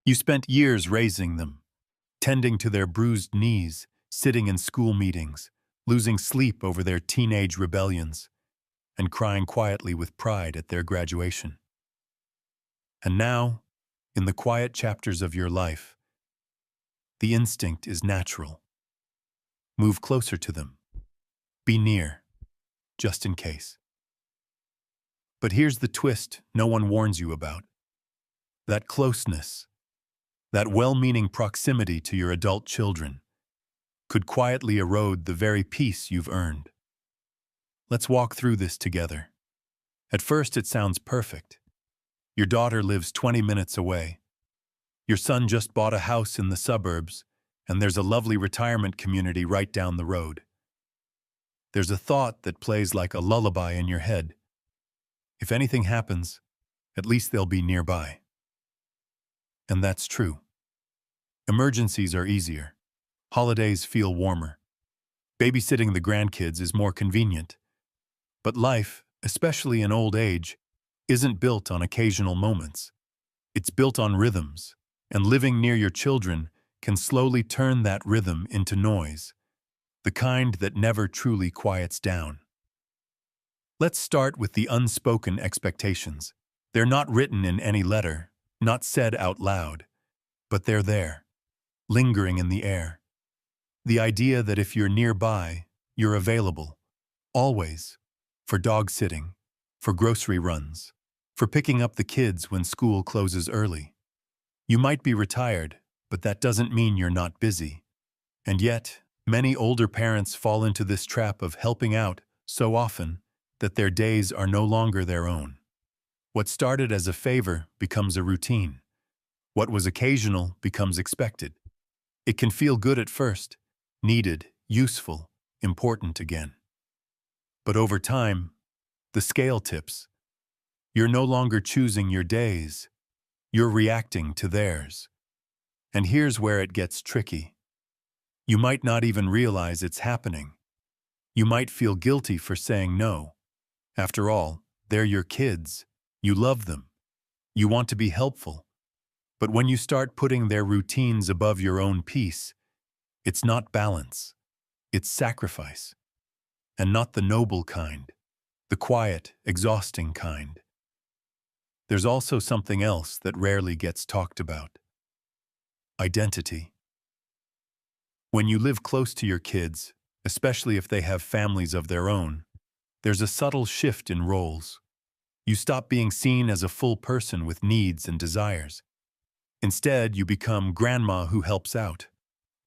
You spent years raising them, tending to their bruised knees, sitting in school meetings, losing sleep over their teenage rebellions, and crying quietly with pride at their graduation. And now, in the quiet chapters of your life, the instinct is natural. Move closer to them. Be near, just in case. But here's the twist no one warns you about. That closeness, that well-meaning proximity to your adult children, could quietly erode the very peace you've earned. Let's walk through this together. At first, it sounds perfect. Your daughter lives 20 minutes away. Your son just bought a house in the suburbs, and there's a lovely retirement community right down the road. There's a thought that plays like a lullaby in your head. If anything happens, at least they'll be nearby. And that's true. Emergencies are easier. Holidays feel warmer. Babysitting the grandkids is more convenient. But life, especially in old age, isn't built on occasional moments. It's built on rhythms, and living near your children can slowly turn that rhythm into noise, the kind that never truly quiets down. Let's start with the unspoken expectations. They're not written in any letter, not said out loud, but they're there, lingering in the air. The idea that if you're nearby, you're available, always, for dog sitting, for grocery runs, for picking up the kids when school closes early. You might be retired, but that doesn't mean you're not busy. And yet, many older parents fall into this trap of helping out so often that their days are no longer their own. What started as a favor becomes a routine. What was occasional becomes expected. It can feel good at first, needed, useful, important again. But over time, the scale tips. You're no longer choosing your days. You're reacting to theirs. And here's where it gets tricky. You might not even realize it's happening. You might feel guilty for saying no. After all, they're your kids. You love them. You want to be helpful. But when you start putting their routines above your own peace, it's not balance. It's sacrifice. And not the noble kind, the quiet, exhausting kind. There's also something else that rarely gets talked about. Identity. When you live close to your kids, especially if they have families of their own, there's a subtle shift in roles. You stop being seen as a full person with needs and desires. Instead, you become grandma who helps out,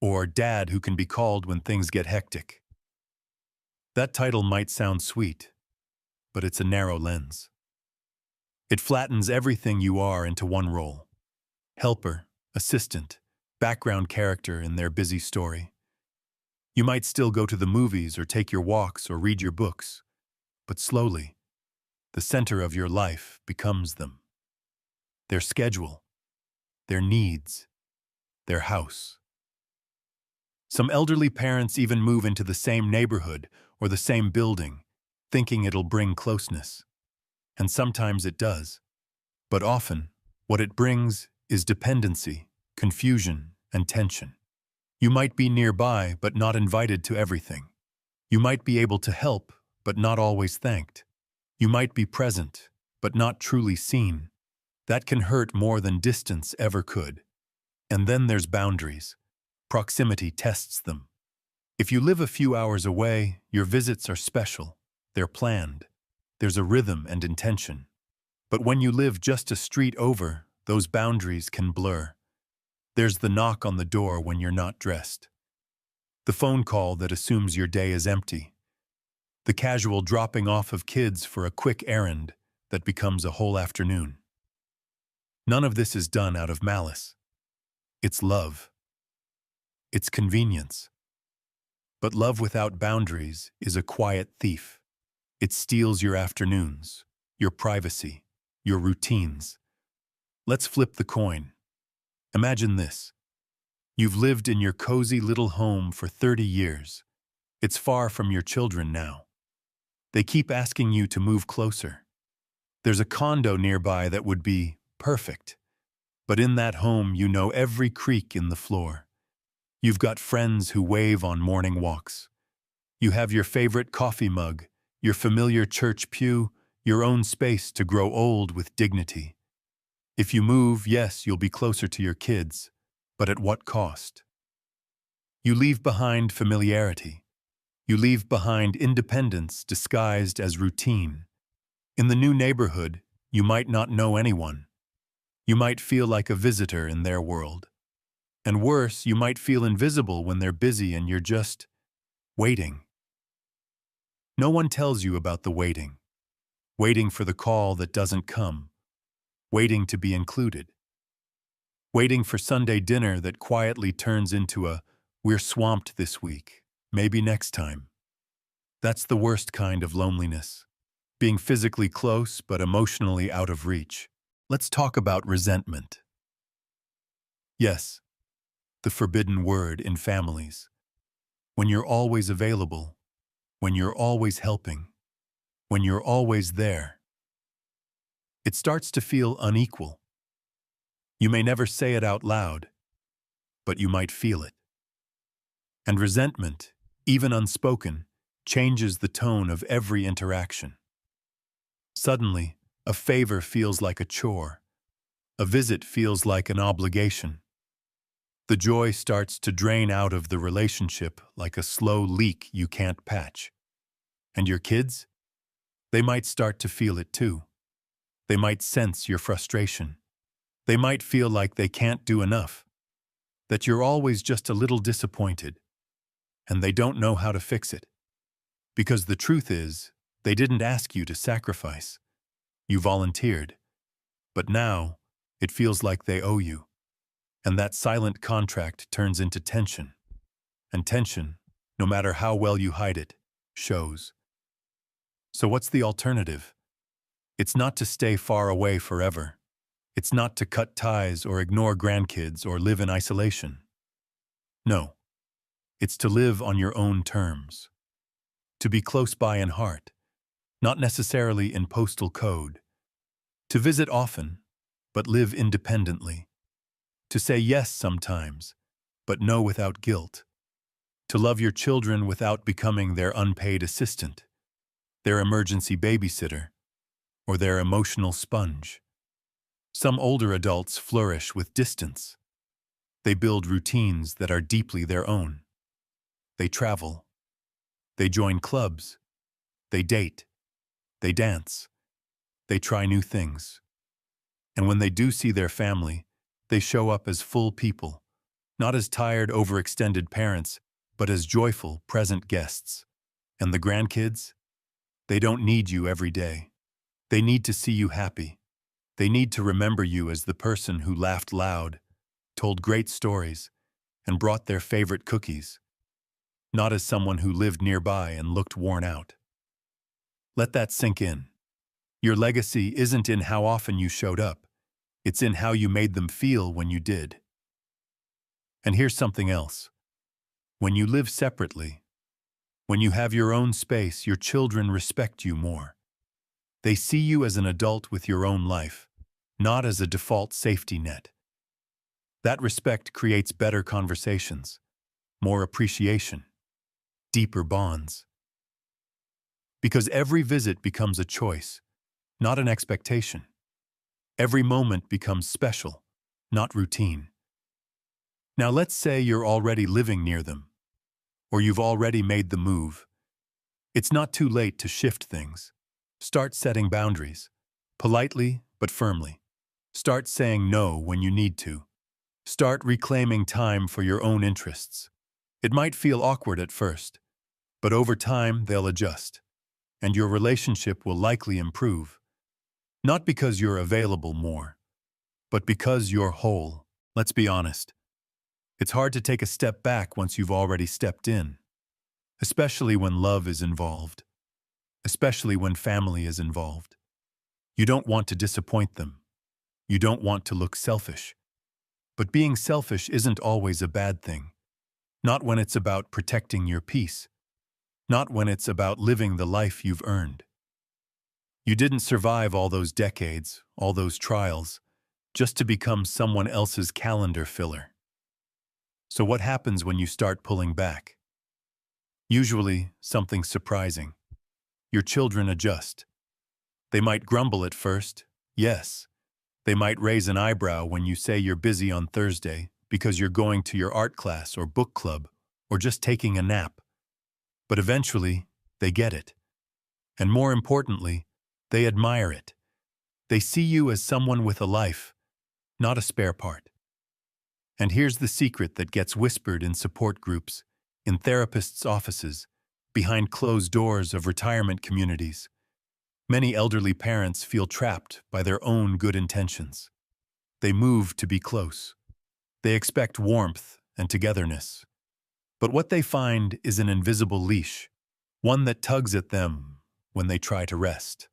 or dad who can be called when things get hectic. That title might sound sweet, but it's a narrow lens. It flattens everything you are into one role: helper, assistant, background character in their busy story. You might still go to the movies or take your walks or read your books, but slowly, the center of your life becomes them. Their schedule, their needs, their house. Some elderly parents even move into the same neighborhood or the same building, thinking it'll bring closeness. And sometimes it does. But often, what it brings is dependency, confusion, and tension. You might be nearby but not invited to everything. You might be able to help but not always thanked. You might be present but not truly seen. That can hurt more than distance ever could. And then there's boundaries. Proximity tests them. If you live a few hours away, your visits are special. They're planned. There's a rhythm and intention. But when you live just a street over, those boundaries can blur. There's the knock on the door when you're not dressed. The phone call that assumes your day is empty. The casual dropping off of kids for a quick errand that becomes a whole afternoon. None of this is done out of malice. It's love. It's convenience. But love without boundaries is a quiet thief. It steals your afternoons, your privacy, your routines. Let's flip the coin. Imagine this. You've lived in your cozy little home for 30 years. It's far from your children now. They keep asking you to move closer. There's a condo nearby that would be perfect. But in that home, you know every creak in the floor. You've got friends who wave on morning walks. You have your favorite coffee mug, your familiar church pew, your own space to grow old with dignity. If you move, yes, you'll be closer to your kids, but at what cost? You leave behind familiarity. You leave behind independence disguised as routine. In the new neighborhood, you might not know anyone. You might feel like a visitor in their world. And worse, you might feel invisible when they're busy and you're just waiting. No one tells you about the waiting. Waiting for the call that doesn't come. Waiting to be included. Waiting for Sunday dinner that quietly turns into a "we're swamped this week, maybe next time." That's the worst kind of loneliness. Being physically close but emotionally out of reach. Let's talk about resentment. Yes, the forbidden word in families. When you're always available, when you're always helping, when you're always there, it starts to feel unequal. You may never say it out loud, but you might feel it. And resentment, even unspoken, changes the tone of every interaction. Suddenly, a favor feels like a chore. A visit feels like an obligation. The joy starts to drain out of the relationship like a slow leak you can't patch. And your kids? They might start to feel it too. They might sense your frustration. They might feel like they can't do enough, that you're always just a little disappointed, and they don't know how to fix it. Because the truth is, they didn't ask you to sacrifice. You volunteered. But now, it feels like they owe you. And that silent contract turns into tension. And tension, no matter how well you hide it, shows. So what's the alternative? It's not to stay far away forever. It's not to cut ties or ignore grandkids or live in isolation. No, it's to live on your own terms. To be close by in heart, not necessarily in postal code. To visit often, but live independently. To say yes sometimes, but no without guilt. To love your children without becoming their unpaid assistant, their emergency babysitter, or their emotional sponge. Some older adults flourish with distance. They build routines that are deeply their own. They travel. They join clubs. They date. They dance. They try new things. And when they do see their family, they show up as full people, not as tired, overextended parents, but as joyful, present guests. And the grandkids? They don't need you every day. They need to see you happy. They need to remember you as the person who laughed loud, told great stories, and brought their favorite cookies, not as someone who lived nearby and looked worn out. Let that sink in. Your legacy isn't in how often you showed up. It's in how you made them feel when you did. And here's something else. When you live separately, when you have your own space, your children respect you more. They see you as an adult with your own life, not as a default safety net. That respect creates better conversations, more appreciation, deeper bonds. Because every visit becomes a choice, not an expectation. Every moment becomes special, not routine. Now let's say you're already living near them, or you've already made the move. It's not too late to shift things. Start setting boundaries, politely but firmly. Start saying no when you need to. Start reclaiming time for your own interests. It might feel awkward at first, but over time they'll adjust, and your relationship will likely improve. Not because you're available more, but because you're whole. Let's be honest. It's hard to take a step back once you've already stepped in, especially when love is involved, especially when family is involved. You don't want to disappoint them. You don't want to look selfish. But being selfish isn't always a bad thing. Not when it's about protecting your peace. Not when it's about living the life you've earned. You didn't survive all those decades, all those trials, just to become someone else's calendar filler. So what happens when you start pulling back? Usually, something surprising. Your children adjust. They might grumble at first, yes. They might raise an eyebrow when you say you're busy on Thursday because you're going to your art class or book club or just taking a nap. But eventually, they get it. And more importantly, they admire it. They see you as someone with a life, not a spare part. And here's the secret that gets whispered in support groups, in therapists' offices, behind closed doors of retirement communities. Many elderly parents feel trapped by their own good intentions. They move to be close. They expect warmth and togetherness. But what they find is an invisible leash, one that tugs at them when they try to rest,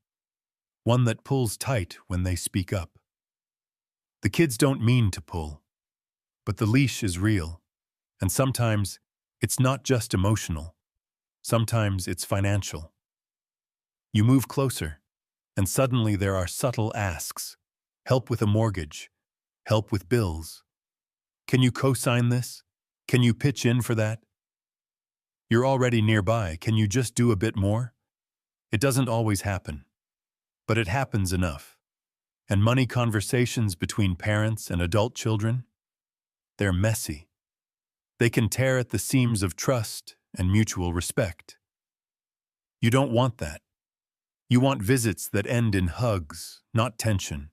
one that pulls tight when they speak up. The kids don't mean to pull, but the leash is real, and sometimes it's not just emotional. Sometimes it's financial. You move closer, and suddenly there are subtle asks. Help with a mortgage. Help with bills. Can you co-sign this? Can you pitch in for that? You're already nearby. Can you just do a bit more? It doesn't always happen, but it happens enough. And money conversations between parents and adult children? They're messy. They can tear at the seams of trust and mutual respect. You don't want that. You want visits that end in hugs, not tension.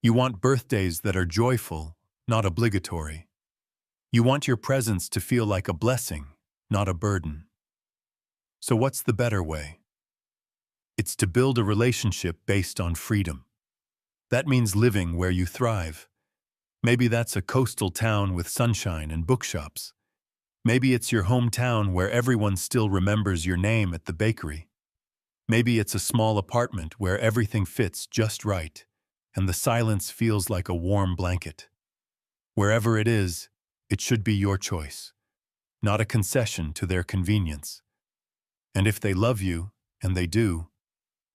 You want birthdays that are joyful, not obligatory. You want your presence to feel like a blessing, not a burden. So what's the better way? It's to build a relationship based on freedom. That means living where you thrive. Maybe that's a coastal town with sunshine and bookshops. Maybe it's your hometown where everyone still remembers your name at the bakery. Maybe it's a small apartment where everything fits just right, and the silence feels like a warm blanket. Wherever it is, it should be your choice, not a concession to their convenience. And if they love you, and they do,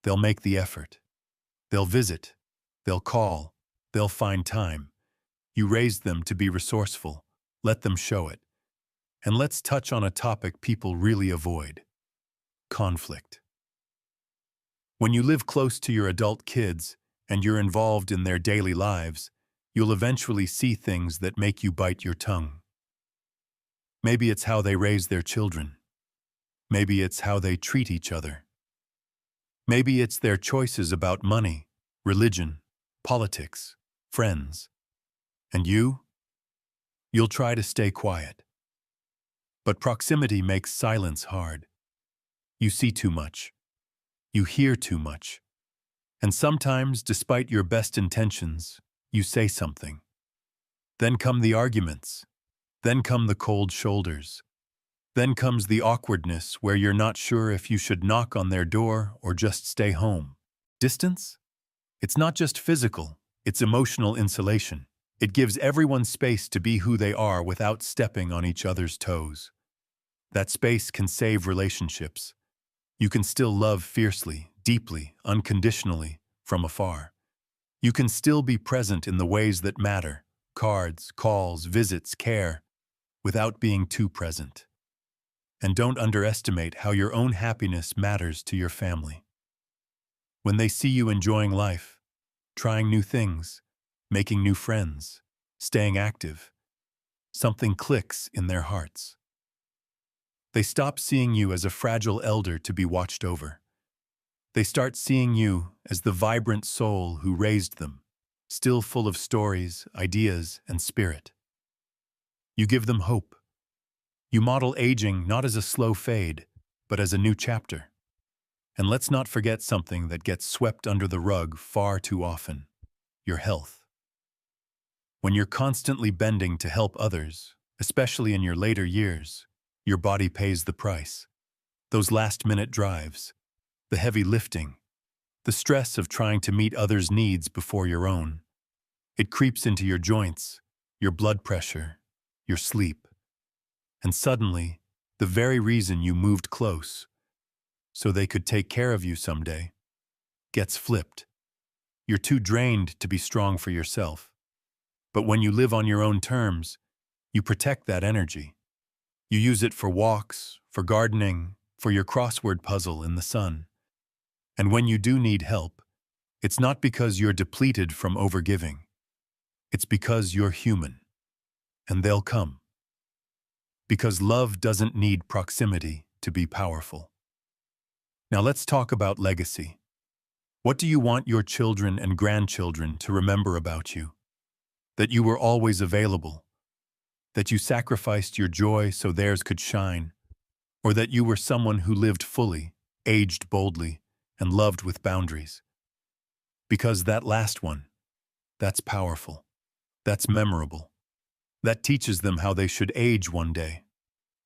they'll make the effort. They'll visit, they'll call, they'll find time. You raised them to be resourceful. Let them show it. And let's touch on a topic people really avoid: conflict. When you live close to your adult kids and you're involved in their daily lives, you'll eventually see things that make you bite your tongue. Maybe it's how they raise their children. Maybe it's how they treat each other. Maybe it's their choices about money, religion, politics, friends. And you'll try to stay quiet. But proximity makes silence hard. You see too much. You hear too much. And sometimes, despite your best intentions, you say something. Then come the arguments. Then come the cold shoulders. Then comes the awkwardness where you're not sure if you should knock on their door or just stay home. Distance? It's not just physical, it's emotional insulation. It gives everyone space to be who they are without stepping on each other's toes. That space can save relationships. You can still love fiercely, deeply, unconditionally, from afar. You can still be present in the ways that matter: cards, calls, visits, care, without being too present. And don't underestimate how your own happiness matters to your family. When they see you enjoying life, trying new things, making new friends, staying active, something clicks in their hearts. They stop seeing you as a fragile elder to be watched over. They start seeing you as the vibrant soul who raised them, still full of stories, ideas, and spirit. You give them hope. You model aging not as a slow fade, but as a new chapter. And let's not forget something that gets swept under the rug far too often: your health. When you're constantly bending to help others, especially in your later years, your body pays the price. Those last-minute drives, the heavy lifting, the stress of trying to meet others' needs before your own. It creeps into your joints, your blood pressure, your sleep. And suddenly, the very reason you moved close, so they could take care of you someday, gets flipped. You're too drained to be strong for yourself. But when you live on your own terms, you protect that energy. You use it for walks, for gardening, for your crossword puzzle in the sun. And when you do need help, it's not because you're depleted from overgiving. It's because you're human. And they'll come. Because love doesn't need proximity to be powerful. Now let's talk about legacy. What do you want your children and grandchildren to remember about you? That you were always available, that you sacrificed your joy so theirs could shine, or that you were someone who lived fully, aged boldly, and loved with boundaries. Because that last one, that's powerful, that's memorable. That teaches them how they should age one day,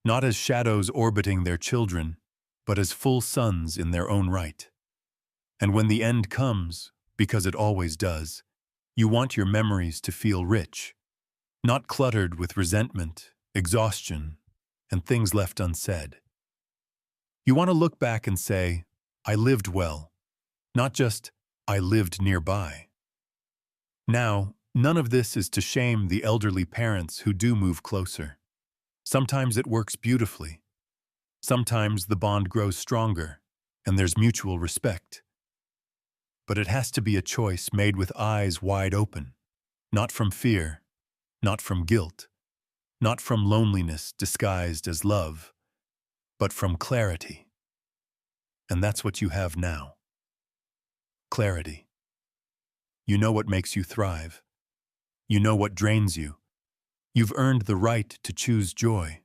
not as shadows orbiting their children, but as full suns in their own right. And when the end comes, because it always does, you want your memories to feel rich, not cluttered with resentment, exhaustion, and things left unsaid. You want to look back and say, I lived well, not just, I lived nearby. Now, none of this is to shame the elderly parents who do move closer. Sometimes it works beautifully. Sometimes the bond grows stronger, and there's mutual respect. But it has to be a choice made with eyes wide open, not from fear, not from guilt, not from loneliness disguised as love, but from clarity. And that's what you have now. Clarity. You know what makes you thrive. You know what drains you. You've earned the right to choose joy.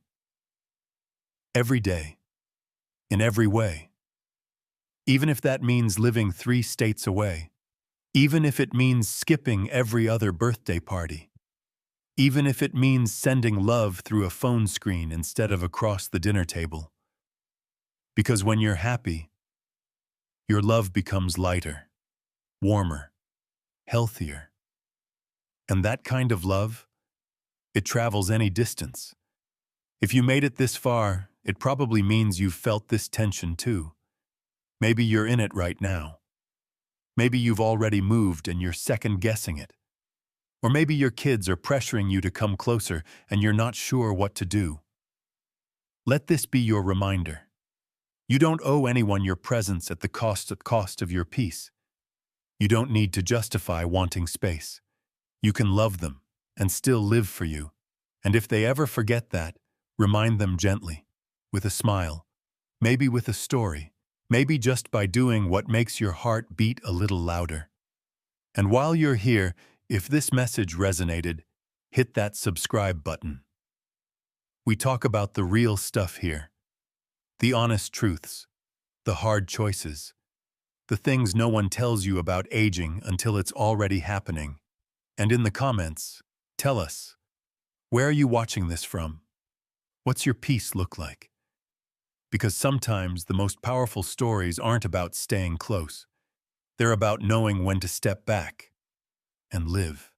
Every day, in every way. Even if that means living 3 states away. Even if it means skipping every other birthday party. Even if it means sending love through a phone screen instead of across the dinner table. Because when you're happy, your love becomes lighter, warmer, healthier. And that kind of love, it travels any distance. If you made it this far, it probably means you've felt this tension too. Maybe you're in it right now. Maybe you've already moved and you're second-guessing it. Or maybe your kids are pressuring you to come closer and you're not sure what to do. Let this be your reminder. You don't owe anyone your presence at the cost of your peace. You don't need to justify wanting space. You can love them and still live for you. And if they ever forget that, remind them gently, with a smile, maybe with a story, maybe just by doing what makes your heart beat a little louder. And while you're here, if this message resonated, hit that subscribe button. We talk about the real stuff here. The honest truths, the hard choices, the things no one tells you about aging until it's already happening. And in the comments, tell us, where are you watching this from? What's your peace look like? Because sometimes the most powerful stories aren't about staying close. They're about knowing when to step back and live.